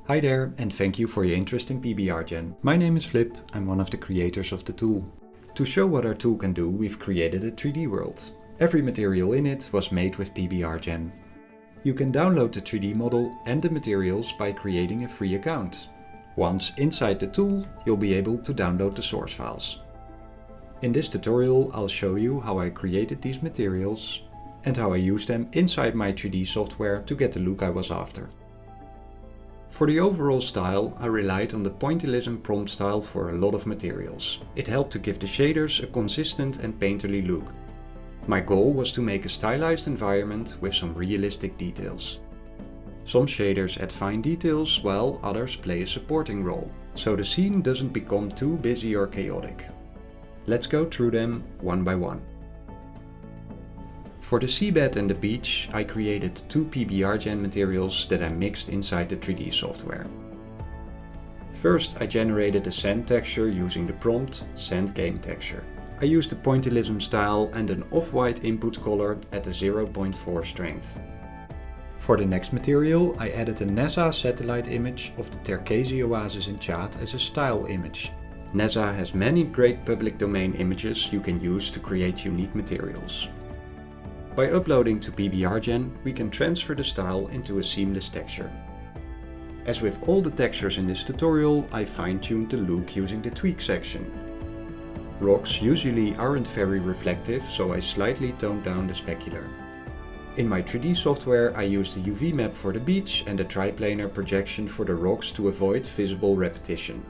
Hi there, and thank you for your interest in PBRgen. My name is Flip, I'm one of the creators of the tool. To show what our tool can do, we've created a 3D world. Every material in it was made with PBRgen. You can download the 3D model and the materials by creating a free account. Once inside the tool, you'll be able to download the source files. In this tutorial, I'll show you how I created these materials and how I used them inside my 3D software to get the look I was after. For the overall style, I relied on the pointillism prompt style for a lot of materials. It helped to give the shaders a consistent and painterly look. My goal was to make a stylized environment with some realistic details. Some shaders add fine details, while others play a supporting role, so the scene doesn't become too busy or chaotic. Let's go through them one by one. For the seabed and the beach, I created two PBRgen materials that I mixed inside the 3D software. First, I generated a sand texture using the prompt Sand Game Texture. I used the pointillism style and an off-white input color at a 0.4 strength. For the next material, I added a NASA satellite image of the Terkesi oasis in Chad as a style image. NASA has many great public domain images you can use to create unique materials. By uploading to PBRgen, we can transfer the style into a seamless texture. As with all the textures in this tutorial, I fine-tuned the look using the tweak section. Rocks usually aren't very reflective, so I slightly toned down the specular. In my 3D software, I used the UV map for the beach and a triplanar projection for the rocks to avoid visible repetition.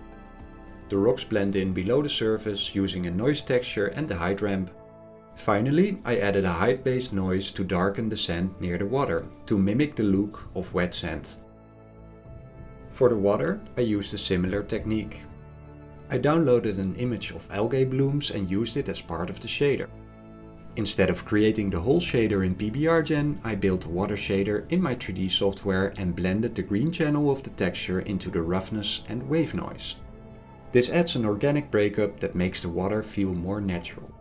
The rocks blend in below the surface using a noise texture and the height ramp. Finally, I added a height-based noise to darken the sand near the water, to mimic the look of wet sand. For the water, I used a similar technique. I downloaded an image of algae blooms and used it as part of the shader. Instead of creating the whole shader in PBRgen, I built a water shader in my 3D software and blended the green channel of the texture into the roughness and wave noise. This adds an organic breakup that makes the water feel more natural.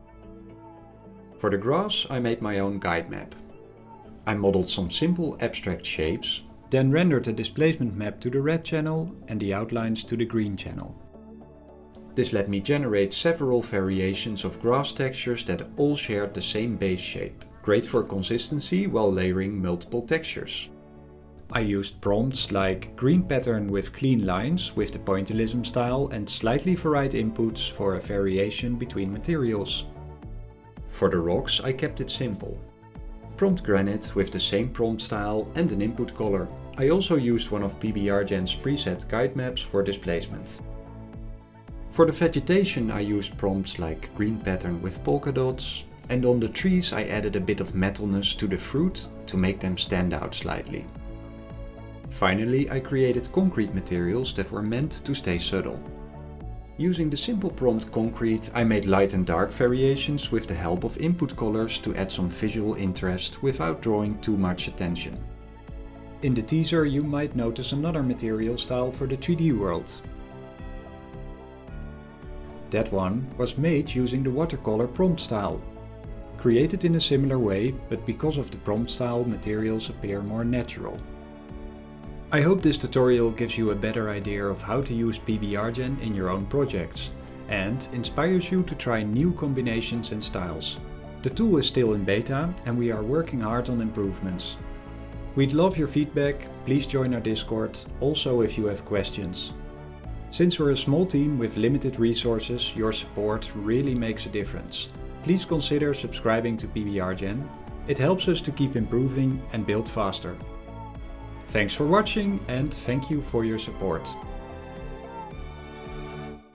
For the grass, I made my own guide map. I modeled some simple abstract shapes, then rendered a displacement map to the red channel and the outlines to the green channel. This let me generate several variations of grass textures that all shared the same base shape, great for consistency while layering multiple textures. I used prompts like green pattern with clean lines with the pointillism style and slightly varied inputs for a variation between materials. For the rocks, I kept it simple. Prompt granite with the same prompt style and an input color. I also used one of PBRgen's preset guide maps for displacement. For the vegetation, I used prompts like green pattern with polka dots, and on the trees I added a bit of metalness to the fruit to make them stand out slightly. Finally, I created concrete materials that were meant to stay subtle. Using the simple prompt concrete, I made light and dark variations with the help of input colors to add some visual interest without drawing too much attention. In the teaser, you might notice another material style for the 3D world. That one was made using the watercolor prompt style. Created in a similar way, but because of the prompt style, materials appear more natural. I hope this tutorial gives you a better idea of how to use PBRgen in your own projects and inspires you to try new combinations and styles. The tool is still in beta and we are working hard on improvements. We'd love your feedback, please join our Discord, also if you have questions. Since we're a small team with limited resources, your support really makes a difference. Please consider subscribing to PBRgen. It helps us to keep improving and build faster. Thanks for watching and thank you for your support.